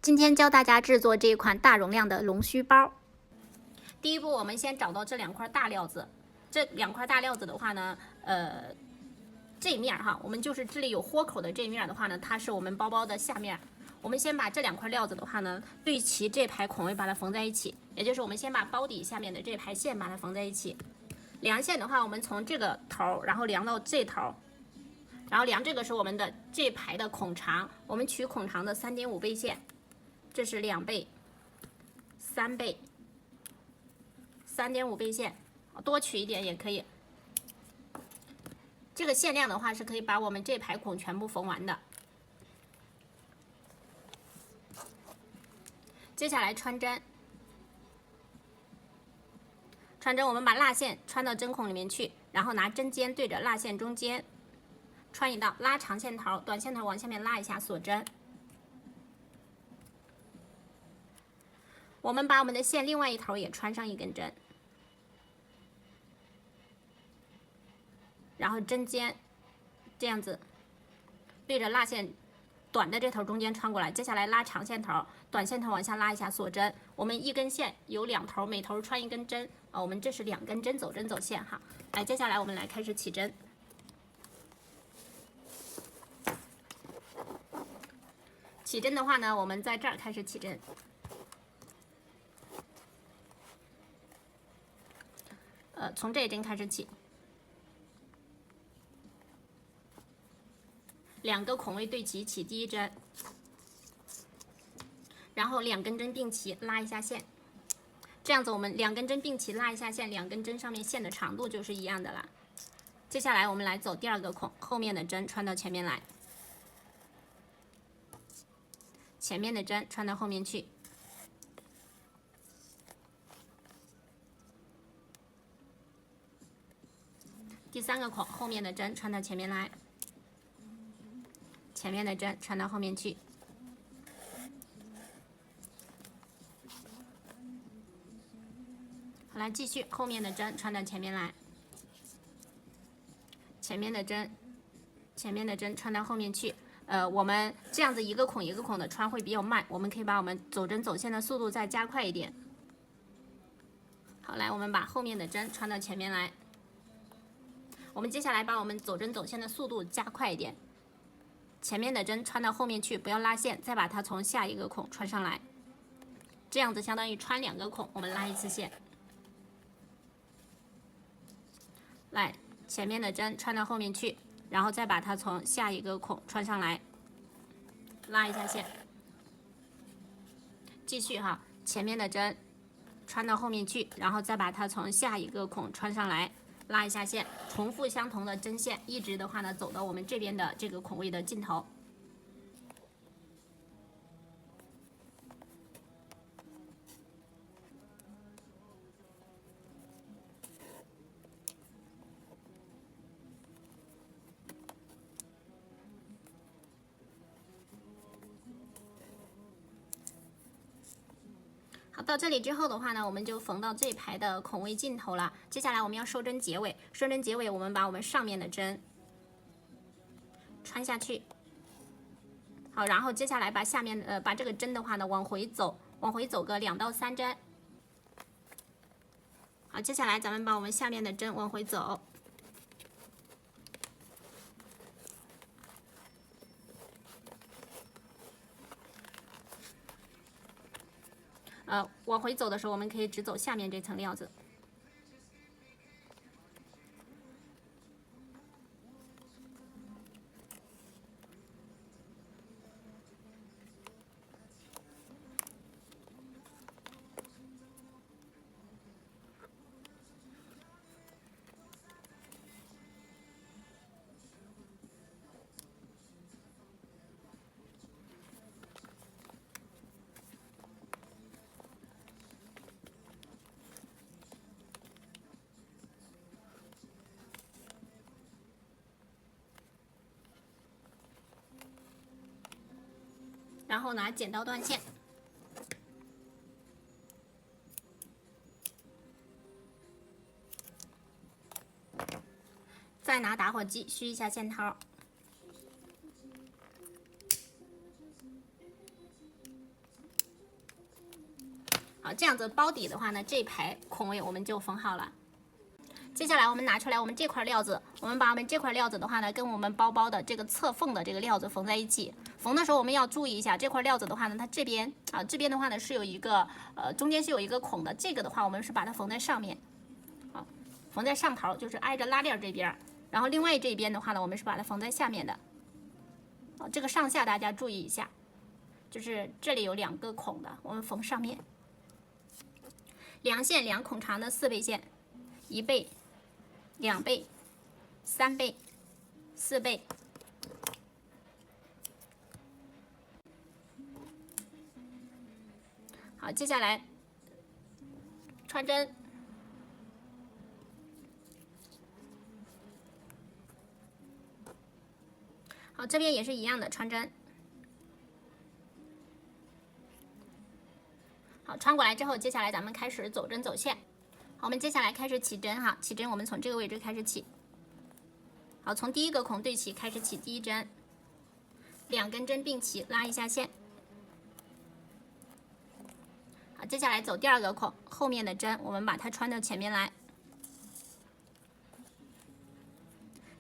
今天教大家制作这一款大容量的龙须包。第一步，我们先找到这两块大料子。这两块大料子的话呢，这一面哈，我们就是这里有豁口的这一面的话呢，它是我们包包的下面。我们先把这两块料子的话呢，对齐这排孔位把它缝在一起，也就是我们先把包底下面的这排线把它缝在一起。量线的话，我们从这个头，然后量到这头。然后量这个是我们的这排的孔长，我们取孔长的3.5倍线，这是2倍、3倍、3.5倍线，多取一点也可以。这个线量的话是可以把我们这排孔全部缝完的。接下来穿针，我们把蜡线穿到针孔里面去，然后拿针尖对着蜡线中间。穿一道，拉长线头，短线头往下面拉一下，锁针。我们把我们的线另外一头也穿上一根针，然后针尖这样子对着蜡线短的这头中间穿过来。接下来拉长线头，短线头往下拉一下，锁针。我们一根线有2头，每头穿一根针我们这是2根针，走针走线哈。来，接下来我们来开始起针。起针的话呢，我们在这儿开始起针，从这一针开始起，2个孔位对齐，起第一针，然后2根针并齐，拉一下线，这样子我们2根针并齐，拉一下线，2根针上面线的长度就是一样的了。接下来我们来走第2个孔，后面的针穿到前面来。前面的针穿到后面去，第3个孔后面的针穿到前面来，前面的针穿到后面去，好，来继续后面的针穿到前面来，前面的针穿到后面去。我们这样子一个孔一个孔的穿会比较慢，我们可以把我们走针走线的速度再加快一点。好，来我们把后面的针穿到前面来，我们接下来把我们走针走线的速度加快一点。前面的针穿到后面去，不要拉线，再把它从下一个孔穿上来，这样子相当于穿2个孔，我们拉一次线。来，前面的针穿到后面去，然后再把它从下一个孔穿上来，拉一下线。继续哈，前面的针穿到后面去，然后再把它从下一个孔穿上来，拉一下线，重复相同的针线，一直的话呢走到我们这边的这个孔位的尽头。好，到这里之后的话呢，我们就缝到这一排的孔位尽头了。接下来我们要收针结尾，收针结尾，我们把我们上面的针穿下去。好，然后接下来把下面把这个针的话呢往回走个2到3针。好，接下来咱们把我们下面的针往回走。往回走的时候，我们可以只走下面这层料子。然后拿剪刀断线，再拿打火机虚一下线头。好，这样子包底的话呢，这一排孔位我们就缝好了。接下来我们拿出来我们这块料子，我们把我们这块料子的话呢，跟我们包包的这个侧缝的这个料子缝在一起。缝的时候我们要注意一下，这块料子的话呢，它这边这边的话呢是有一个中间是有一个孔的，这个的话我们是把它缝在上面，缝在上头，就是挨着拉链这边。然后另外这边的话呢，我们是把它缝在下面的。这个上下大家注意一下，就是这里有2个孔的，我们缝上面。量线2孔长的4倍线，1倍、2倍、3倍、4倍。好，接下来穿针。好，这边也是一样的穿针。好，穿过来之后，接下来咱们开始走针走线。好，我们接下来开始起针哈，起针我们从这个位置开始起。好，从第1个孔对齐开始起第1针，2根针并齐，拉一下线。好，接下来走第2个孔，后面的针我们把它穿到前面来，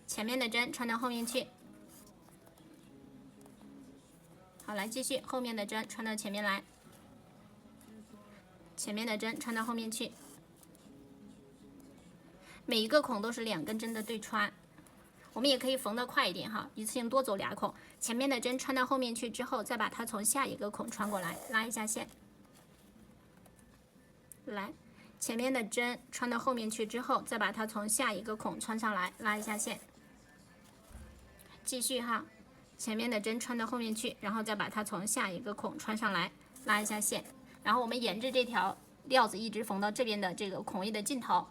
前面的针穿到后面去。好，来继续，后面的针穿到前面来，前面的针穿到后面去。每一个孔都是2根针的对穿，我们也可以缝得快一点哈，一次性多走2孔。前面的针穿到后面去之后，再把它从下一个孔穿过来，拉一下线。来，前面的针穿到后面去之后，再把它从下一个孔穿上来，拉一下线。继续哈。前面的针穿到后面去，然后再把它从下一个孔穿上来，拉一下线，然后我们沿着这条料子一直缝到这边的这个孔位的尽头。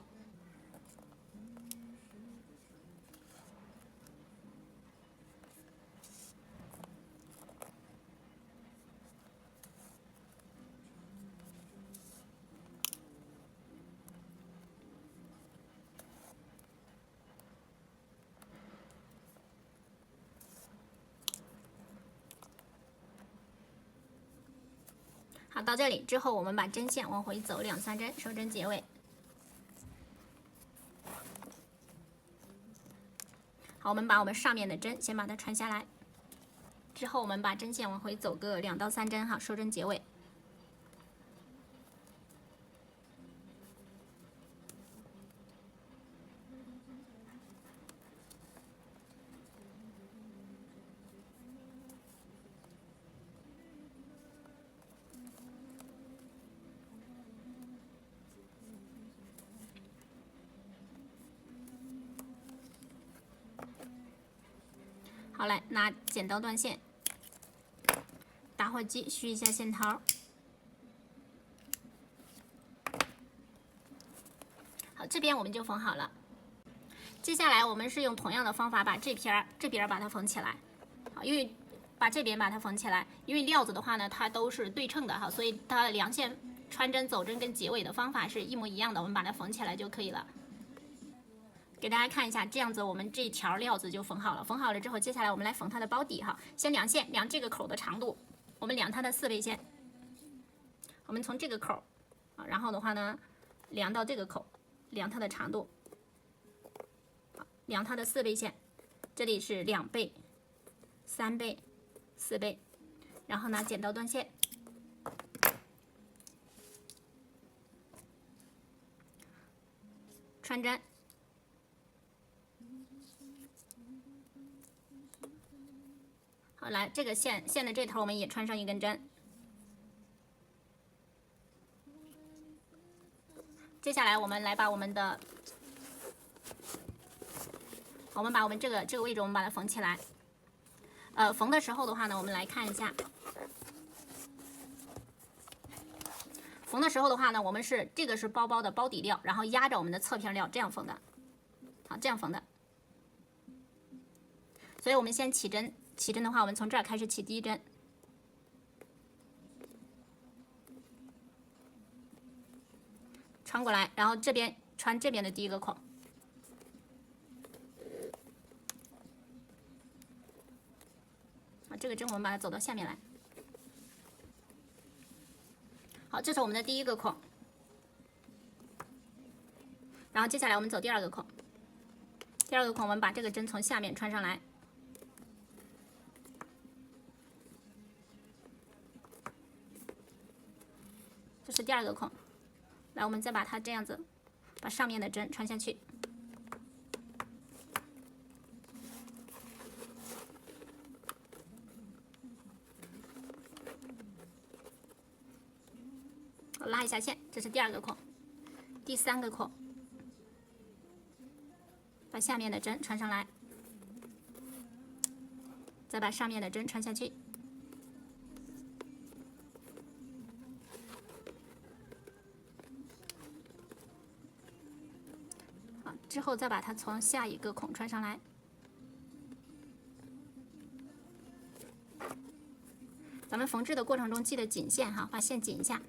好，到这里之后，我们把针线往回走2、3针，收针结尾。好，我们把我们上面的针先把它穿下来，之后我们把针线往回走个2到3针哈，收针结尾。好，来拿剪刀断线，打火机续一下线头。好，这边我们就缝好了。接下来我们是用同样的方法把这边把它缝起来。好，因为把这边把它缝起来，因为料子的话呢，它都是对称的哈，所以它的量线、穿针、走针跟结尾的方法是一模一样的，我们把它缝起来就可以了。给大家看一下，这样子我们这条料子就缝好了。缝好了之后，接下来我们来缝它的包底哈。先量线，量这个口的长度，我们量它的4倍线。我们从这个口然后的话呢，量到这个口，量它的长度，量它的4倍线。这里是2倍、3倍、4倍，然后拿剪刀断线。穿针。好，来这个线的这头我们也穿上1根针。接下来我们来把我们这个位置我们把它缝起来。缝的时候的话呢，我们来看一下。缝的时候的话呢，我们是这个是包包的包底料，然后压着我们的侧片料，这样缝的。好，这样缝的。所以我们先起针。起针的话，我们从这儿开始起第1针，穿过来，然后这边穿这边的第1个孔，这个针我们把它走到下面来。好，好，这是我们的第一个孔。然后接下来我们走第二个孔，第二个孔我们把这个针从下面穿上来，这是第二个孔。来，我们再把它这样子，把上面的针穿下去。拉一下线，这是第二个孔。第三个孔，把下面的针穿上来，再把上面的针穿下去。好，之后再把它从下一个孔穿上来。咱们缝制的过程中记得紧线哈，把线紧一下。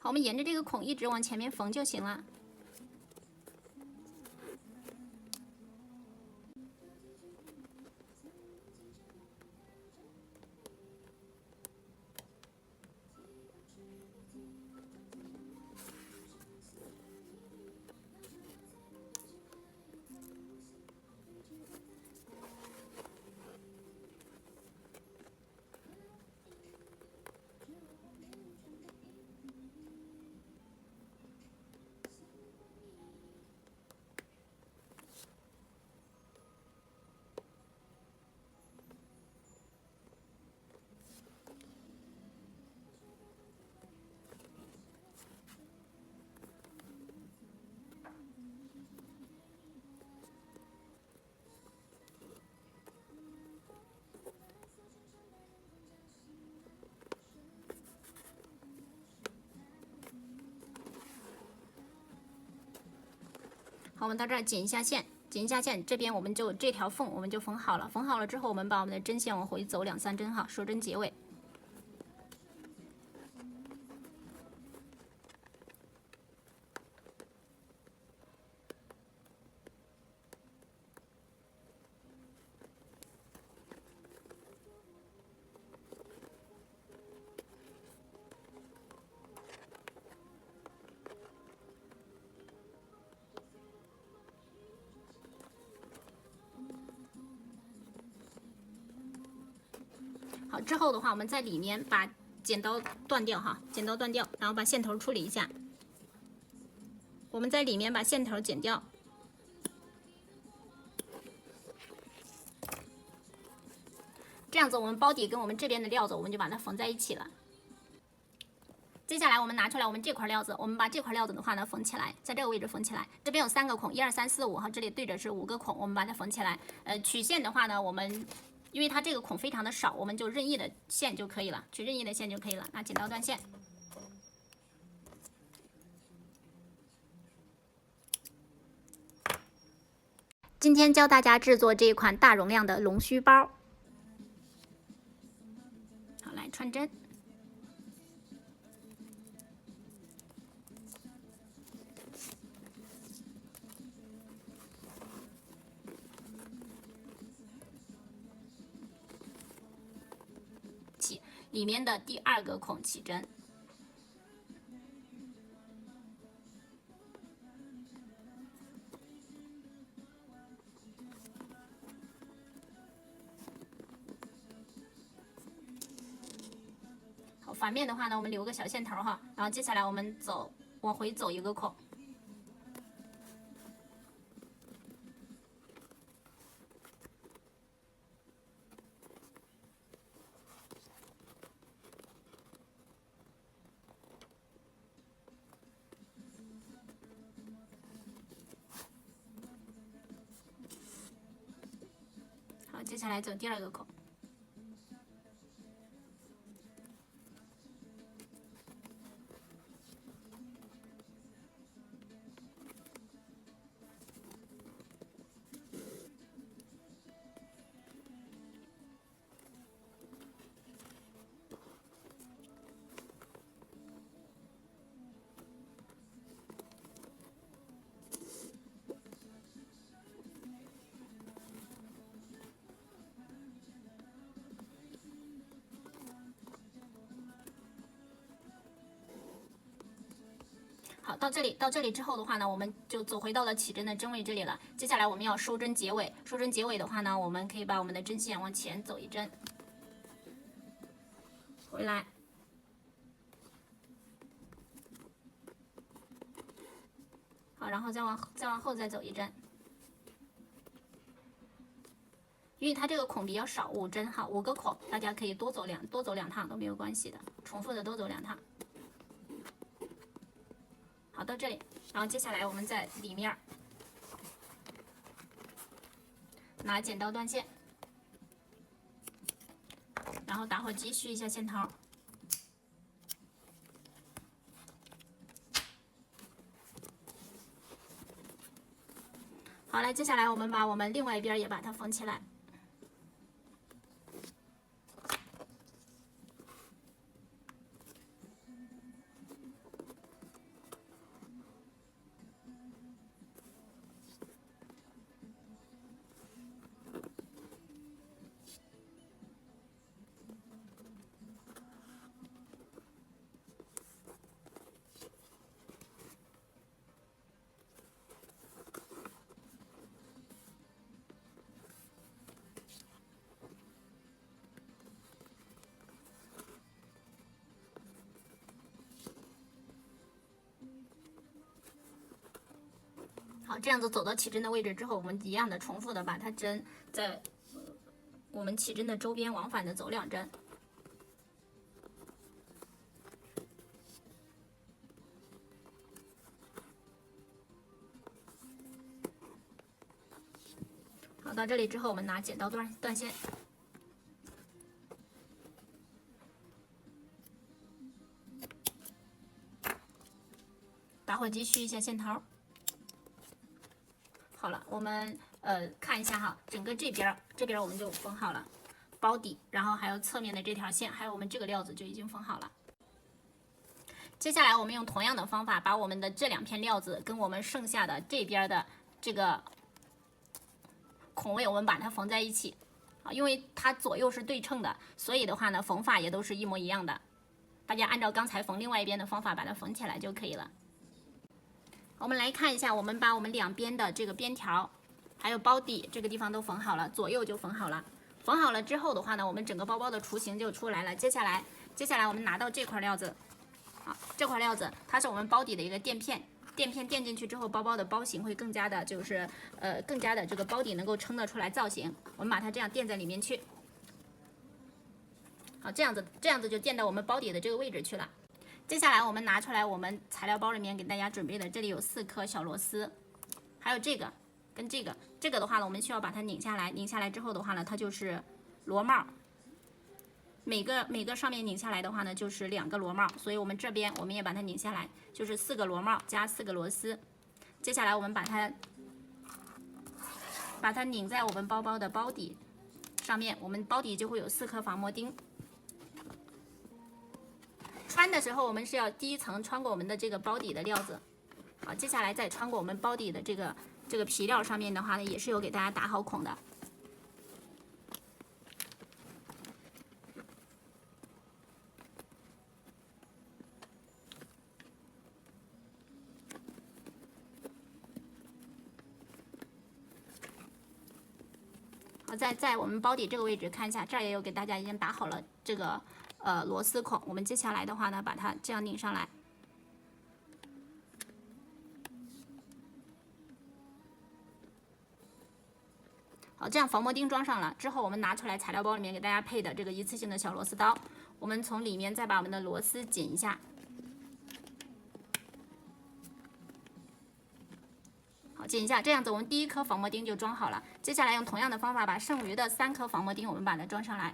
好，我们沿着这个孔一直往前面缝就行了。好，我们到这儿紧一下线，紧一下线，这边我们就这条缝我们就缝好了。缝好了之后，我们把我们的针线往回走2、3针哈，收针结尾。好，之后的话，我们在里面把剪刀断掉哈，剪刀断掉，然后把线头处理一下。我们在里面把线头剪掉，这样子我们包底跟我们这边的料子，我们就把它缝在一起了。接下来我们拿出来我们这块料子，我们把这块料子的话呢缝起来，在这个位置缝起来。这边有3个孔，1、2、3、4、5哈，这里对着是5个孔，我们把它缝起来。曲线的话呢，我们因为它这个孔非常的少，我们就任意的线就可以了，取任意的线就可以了。拿剪刀断线。今天教大家制作这一款大容量的龙须包。好，来穿针。里面的第2个孔起针，好，反面的话呢，我们留个小线头哈，然后接下来我们往回走1个孔。好，接下来走第二个孔。好，到这里之后的话呢，我们就走回到了起针的针位这里了。接下来我们要收针结尾，收针结尾的话呢，我们可以把我们的针线往前走一针，回来，好，然后再往后再走一针。因为它这个孔比较少，5针哈，5个孔，大家可以多走两趟都没有关系的，重复的多走2趟。好，到这里，然后接下来我们在里面拿剪刀断线，然后打火机续一下线头。好，来，接下来我们把我们另外一边也把它缝起来。好，这样子走到起针的位置之后，我们一样的重复的把它针在我们起针的周边往返的走2针。好，到这里之后，我们拿剪刀断线。打火机续一下线头。好了，我们看一下哈，整个这边我们就缝好了包底，然后还有侧面的这条线，还有我们这个料子就已经缝好了。接下来我们用同样的方法，把我们的这2片料子跟我们剩下的这边的这个孔位，我们把它缝在一起啊，因为它左右是对称的，所以的话呢，缝法也都是一模一样的。大家按照刚才缝另外一边的方法把它缝起来就可以了。我们来看一下，我们把我们2边的这个边条，还有包底这个地方都缝好了，左右就缝好了。缝好了之后的话呢，我们整个包包的雏形就出来了。接下来我们拿到这块料子，啊，这块料子它是我们包底的一个垫片，垫进去之后，包包的包型会更加的，更加的这个包底能够撑得出来造型。我们把它这样垫在里面去，好，这样子就垫到我们包底的这个位置去了。接下来我们拿出来我们材料包里面给大家准备的，这里有4颗小螺丝，还有这个跟这个的话呢，我们需要把它拧下来，拧下来之后的话呢，它就是螺帽，每个上面拧下来的话呢，就是2个螺帽，所以我们这边我们也把它拧下来，就是4个螺帽加4个螺丝。接下来我们把它拧在我们包包的包底上面，我们包底就会有4颗防磨钉。穿的时候，我们是要第一层穿过我们的这个包底的料子，好，接下来再穿过我们包底的这个皮料上面的话呢，也是有给大家打好孔的。好，在我们包底这个位置看一下，这儿也有给大家已经打好了这个螺丝孔。我们接下来的话呢，把它这样拧上来。好，这样防磨钉装上了之后，我们拿出来材料包里面给大家配的这个一次性的小螺丝刀，我们从里面再把我们的螺丝紧一下。好，紧紧一下，这样子我们第一颗防磨钉就装好了。接下来用同样的方法把剩余的3颗防磨钉我们把它装上来。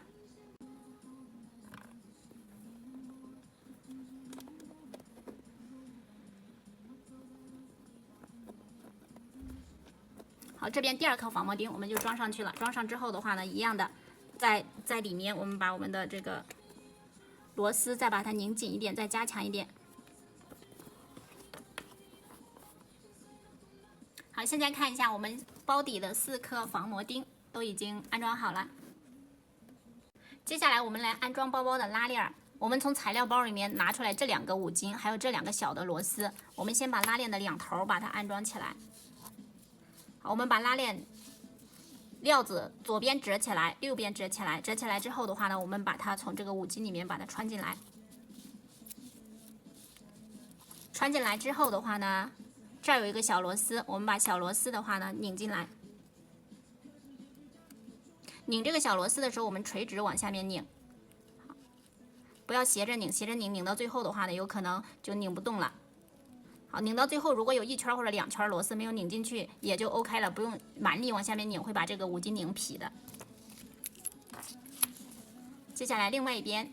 好，这边第2颗防磨钉我们就装上去了。装上之后的话呢，一样的，在里面我们把我们的这个螺丝再把它拧紧一点，再加强一点。好，现在看一下我们包底的4颗防磨钉都已经安装好了。接下来我们来安装包包的拉链。我们从材料包里面拿出来这2个5金，还有这2个小的螺丝。我们先把拉链的2头把它安装起来。好，我们把拉链料子左边折起来，右边折起来。折起来之后的话呢，我们把它从这个5金里面把它穿进来。穿进来之后的话呢，这儿有一个小螺丝，我们把小螺丝的话呢拧进来。拧这个小螺丝的时候，我们垂直往下面拧，不要斜着拧，斜着拧，拧到最后的话呢，有可能就拧不动了。好，拧到最后，如果有1圈或者2圈螺丝没有拧进去，也就 OK 了，不用蛮力往下面拧，会把这个5金拧劈的。接下来另外一边，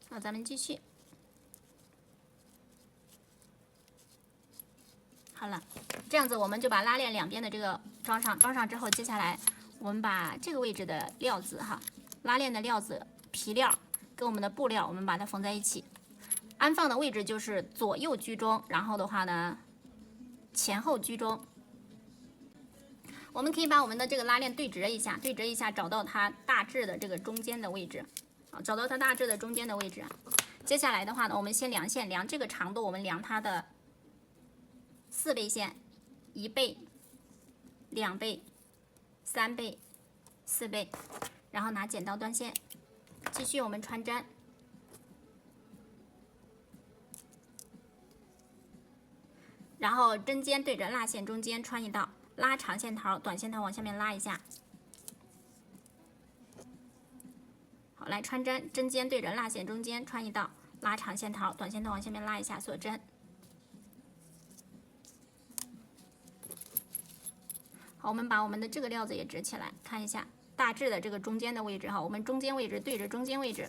好，咱们继续。好了，这样子我们就把拉链两边的这个装上，装上之后，接下来我们把这个位置的料子哈，拉链的料子皮料跟我们的布料，我们把它缝在一起。安放的位置就是左右居中，然后的话呢，前后居中。我们可以把我们的这个拉链对折一下，对折一下，找到它大致的这个中间的位置。好，找到它大致的中间的位置。接下来的话呢，我们先量线，量这个长度，我们量它的4倍线，1倍、2倍、3倍、4倍，然后拿剪刀断线，继续我们穿针，然后针尖对着蜡线中间穿一道，拉长线头，短线头往下面拉一下。好，来穿针，针尖对着蜡线中间穿一道，拉长线头，短线头往下面拉一下，锁针。好，我们把我们的这个料子也折起来，看一下大致的这个中间的位置哈，我们中间位置对着中间位置。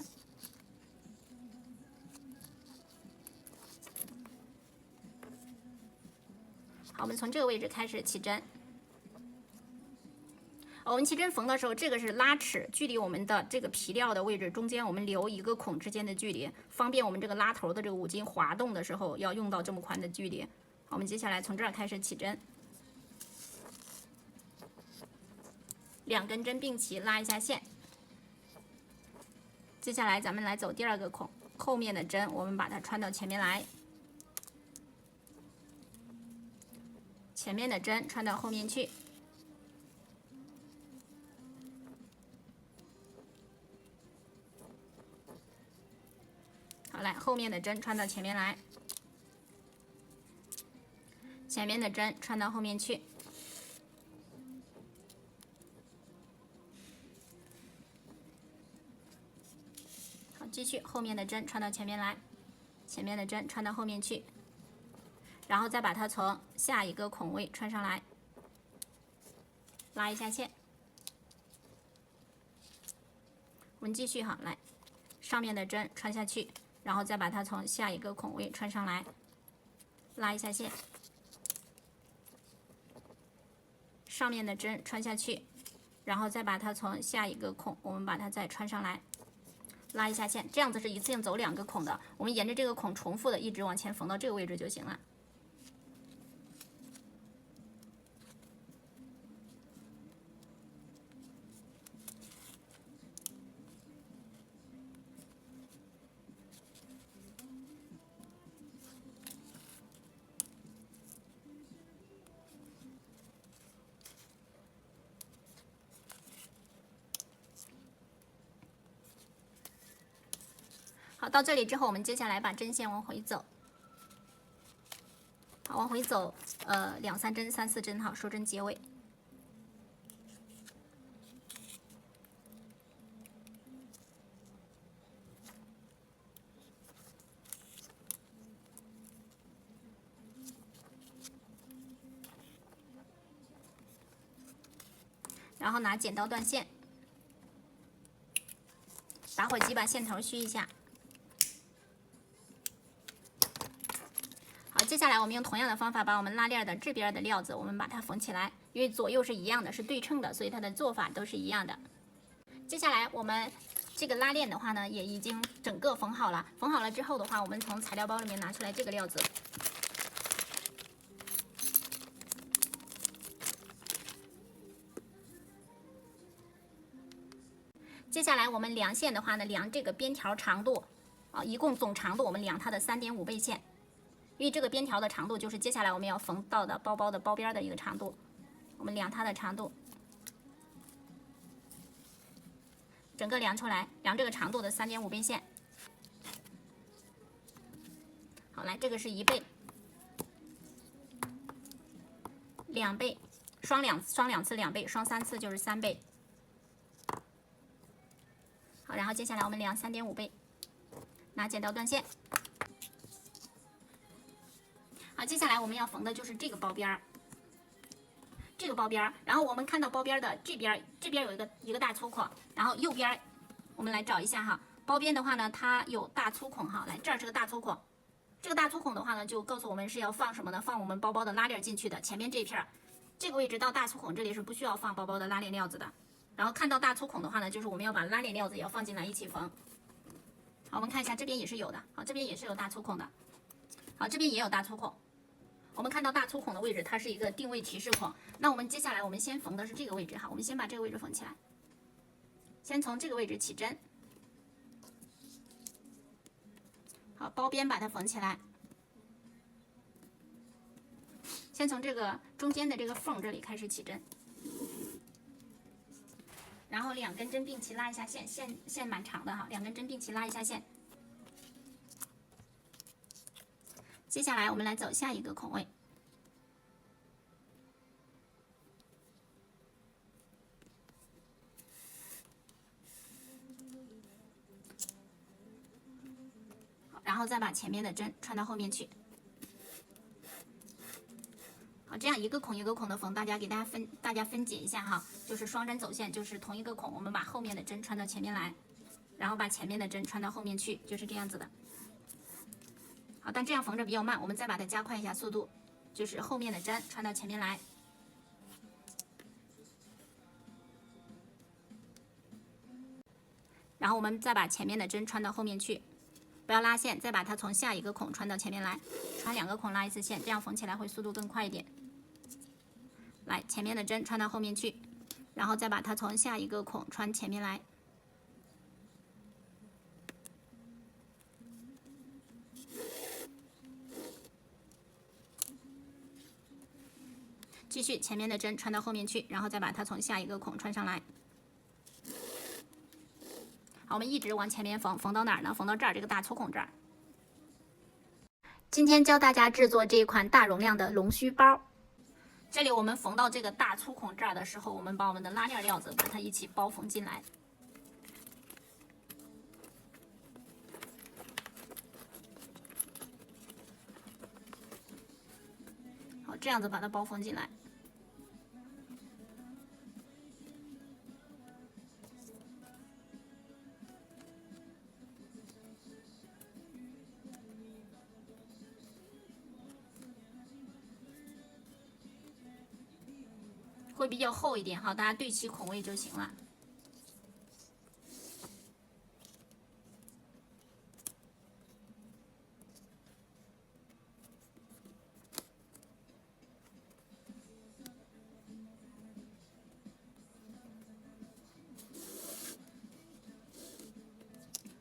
好，我们从这个位置开始起针。我们起针缝的时候，这个是拉尺，距离我们的这个皮料的位置中间，我们留1个孔之间的距离，方便我们这个拉头的这个5金滑动的时候要用到这么宽的距离。好，我们接下来从这儿开始起针，2根针并齐，拉一下线。接下来咱们来走第2个孔，后面的针我们把它穿到前面来，前面的针穿到后面去。好，来后面的针穿到前面来，前面的针穿到后面去。好，继续后面的针穿到前面来，前面的针穿到后面去，然后再把它从下一个孔位穿上来，拉一下线。我们继续哈，来上面的针穿下去。然后再把它从下一个孔位穿上来，拉一下线，上面的针穿下去，然后再把它从下一个孔，我们把它再穿上来，拉一下线，这样子是一次性走2个孔的，我们沿着这个孔重复的一直往前缝到这个位置就行了。好，好，到这里之后，我们接下来把针线往回走，好，往回走2、3针、3、4针，好，收针结尾。然后拿剪刀断线，打火机把线头虚一下。好，接下来我们用同样的方法把我们拉链的这边的料子，我们把它缝起来，因为左右是一样的，是对称的，所以它的做法都是一样的。接下来我们这个拉链的话呢，也已经整个缝好了。缝好了之后的话，我们从材料包里面拿出来这个料子。接下来我们量线的话呢，量这个边条长度，一共总长度我们量它的3.5倍线，因为这个边条的长度就是接下来我们要缝到的包包的包边的一个长度，我们量它的长度，整个量出来，量这个长度的3.5倍线。好，来这个是1倍、2倍，双两次2倍，双3次就是3倍。好，然后接下来我们量3.5倍，拿剪刀断线。好，接下来我们要缝的就是这个包边儿，这个包边儿。然后我们看到包边的这边有一个大粗孔，然后右边我们来找一下哈，包边的话呢，它有大粗孔哈，来这儿是个大粗孔，这个大粗孔的话呢，就告诉我们是要放什么呢？放我们包包的拉链进去的。前面这片这个位置到大粗孔这里是不需要放包包的拉链料子的。然后看到大粗孔的话呢，就是我们要把拉链料子也要放进来一起缝。好，我们看一下这边也是有的，好，这边也是有大粗孔的，好，这边也有大粗孔。我们看到大粗孔的位置，它是一个定位提示孔。那我们接下来我们先缝的是这个位置哈，我们先把这个位置缝起来，先从这个位置起针。好，包边把它缝起来，先从这个中间的这个缝这里开始起针。然后2根针并齐拉一下线，线蛮长的哈，2根针并齐拉一下线。接下来我们来走下一个孔位，然后再把前面的针穿到后面去。好，这样一个孔一个孔的缝，大家分解一下哈，就是双针走线，就是同一个孔，我们把后面的针穿到前面来，然后把前面的针穿到后面去，就是这样子的。好，但这样缝着比较慢，我们再把它加快一下速度，就是后面的针穿到前面来，然后我们再把前面的针穿到后面去，不要拉线，再把它从下一个孔穿到前面来，穿2个孔拉一次线，这样缝起来会速度更快一点。来，前面的针穿到后面去，然后再把它从下一个孔穿前面来。继续前面的针穿到后面去，然后再把它从下一个孔穿上来。好，我们一直往前面缝，缝到哪儿呢？缝到这儿，这个大粗孔这儿。今天教大家制作这一款大容量的龙须包。这里我们缝到这个大粗孔这儿的时候，我们把我们的拉链料子把它一起包缝进来。好，这样子把它包缝进来。会比较厚一点哈，大家对齐孔位就行了。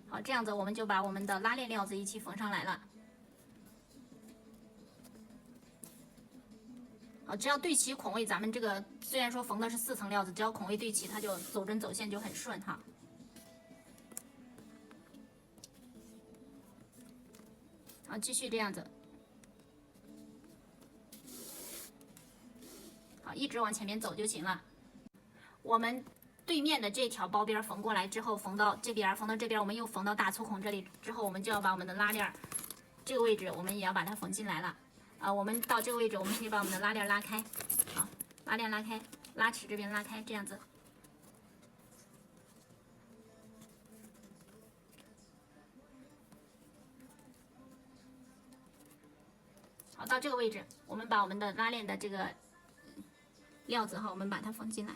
好，这样子我们就把我们的拉链料子一起缝上来了。好，只要对齐孔位，咱们这个虽然说缝的是4层料子，只要孔位对齐，它就走针走线就很顺哈。好，继续这样子，好，一直往前面走就行了。我们对面的这条包边缝过来之后，缝到这边，我们又缝到大粗孔这里之后，我们就要把我们的拉链这个位置，我们也要把它缝进来了。我们到这个位置，我们可以把我们的拉链拉开，好，拉链拉开，拉齿这边拉开，这样子。好，到这个位置，我们把我们的拉链的这个料子哈，我们把它缝进来。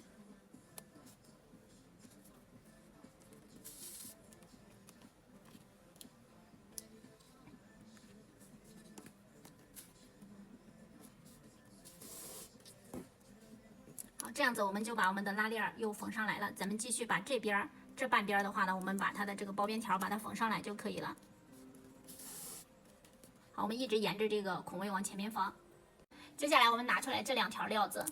好，这样子我们就把我们的拉链又缝上来了。咱们继续把这边这半边的话呢，我们把它的这个包边条把它缝上来就可以了。好，我们一直沿着这个孔位往前面缝。接下来我们拿出来这2条料子，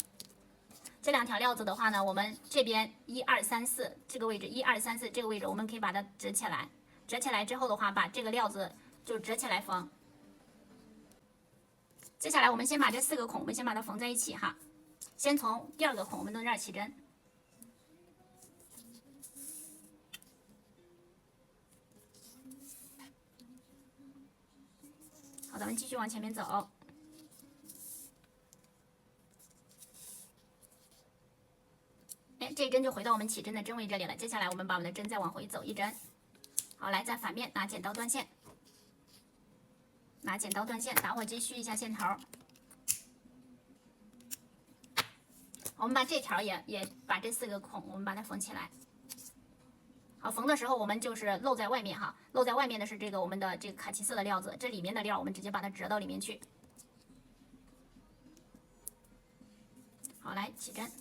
这2条料子的话呢，我们这边1、2、3、4这个位置，1、2、3、4这个位置，我们可以把它折起来。折起来之后的话，把这个料子就折起来缝。接下来我们先把这4个孔，我们先把它缝在一起哈。先从第2个孔，我们从这儿起针。好，咱们继续往前面走。这一针就回到我们起针的针位这里了。接下来我们把我们的针再往回走1针。好，来在反面拿剪刀断线，拿剪刀断线，打火机续一下线头。我们把这条也把这4个孔，我们把它缝起来。好，缝的时候我们就是露在外面哈，露在外面的是这个我们的这个卡其色的料子，这里面的料我们直接把它折到里面去。好，来起针。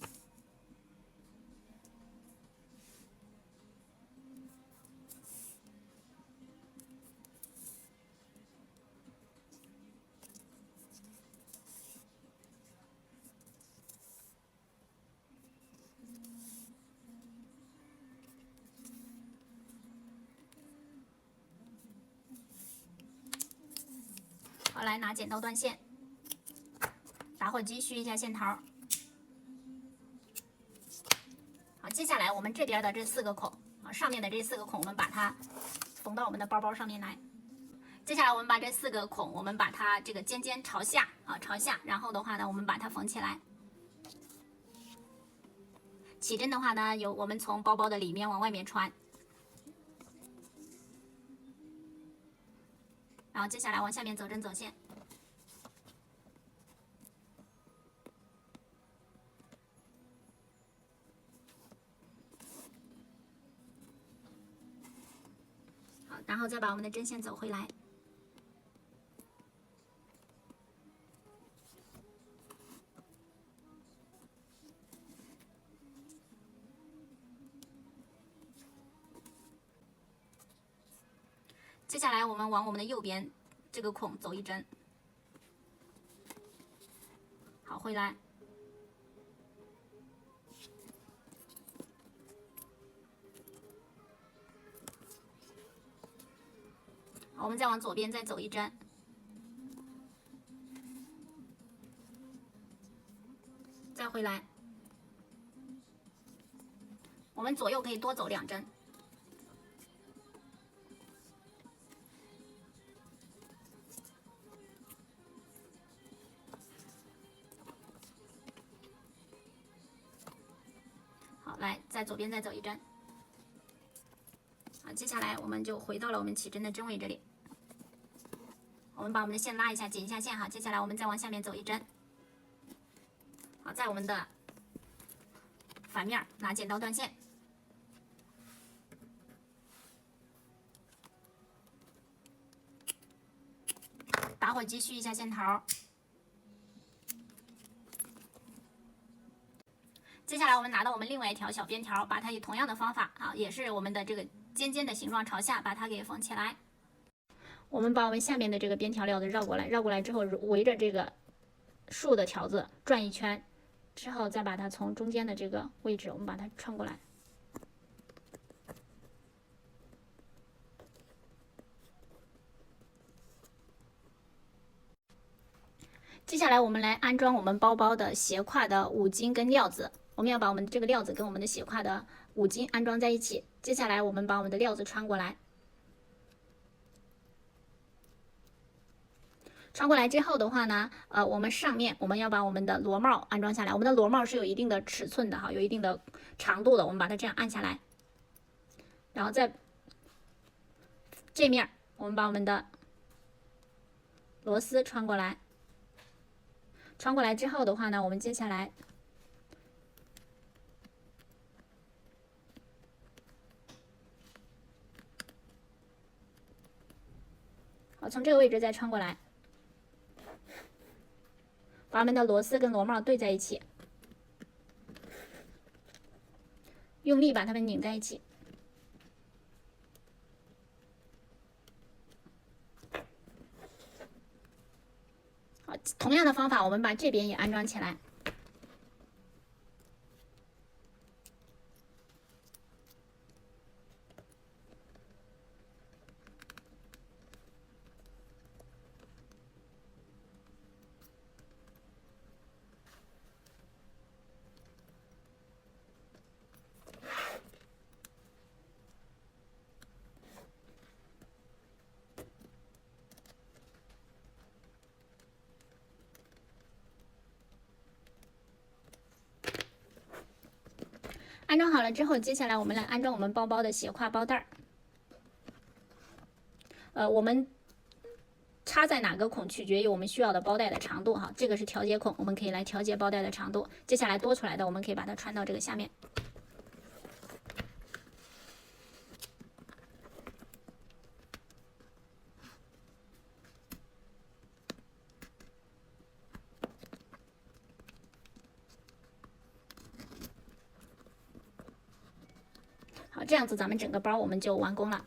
好，来拿剪刀断线，打火机续一下线头。好，接下来我们这边的这4个孔，上面的这4个孔，我们把它缝到我们的包上面来。接下来我们把这4个孔，我们把它这个尖尖朝下朝下，然后的话呢，我们把它缝起来。起针的话呢，有我们从包的里面往外面穿。然后接下来往下面走针走线，好，然后再把我们的针线走回来。接下来我们往我们的右边这个孔走1针，好，回来。好，我们再往左边再走1针，再回来。我们左右可以多走2针。来，在左边再走1针。好，接下来我们就回到了我们起针的针位这里。我们把我们的线拉一下，紧一下线哈。接下来我们再往下面走1针。好，在我们的反面拿剪刀断线。打火机续一下线头。接下来我们拿到我们另外一条小边条，把它以同样的方法也是我们的这个尖尖的形状朝下，把它给缝起来。我们把我们下面的这个边条料子绕过来，绕过来之后围着这个竖的条子转1圈，之后再把它从中间的这个位置，我们把它穿过来。下来我们来安装我们包包的斜挎的五金跟料子。我们要把我们这个料子跟我们的斜挎的五金安装在一起。接下来我们把我们的料子穿过来。穿过来之后的话呢，我们上面我们要把我们的螺帽安装下来。我们的螺帽是有一定的尺寸的哈，有一定的长度的，我们把它这样按下来，然后在这面我们把我们的螺丝穿过来。穿过来之后的话呢，我们接下来好从这个位置再穿过来。把我们的螺丝跟螺帽对在一起，用力把它们拧在一起。好，同样的方法，我们把这边也安装起来。安装好了之后，接下来我们来安装我们包包的斜挎包带儿。我们插在哪个孔取决于我们需要的包带的长度哈，这个是调节孔，我们可以来调节包带的长度。接下来多出来的，我们可以把它穿到这个下面。好，这样子咱们整个包我们就完工了。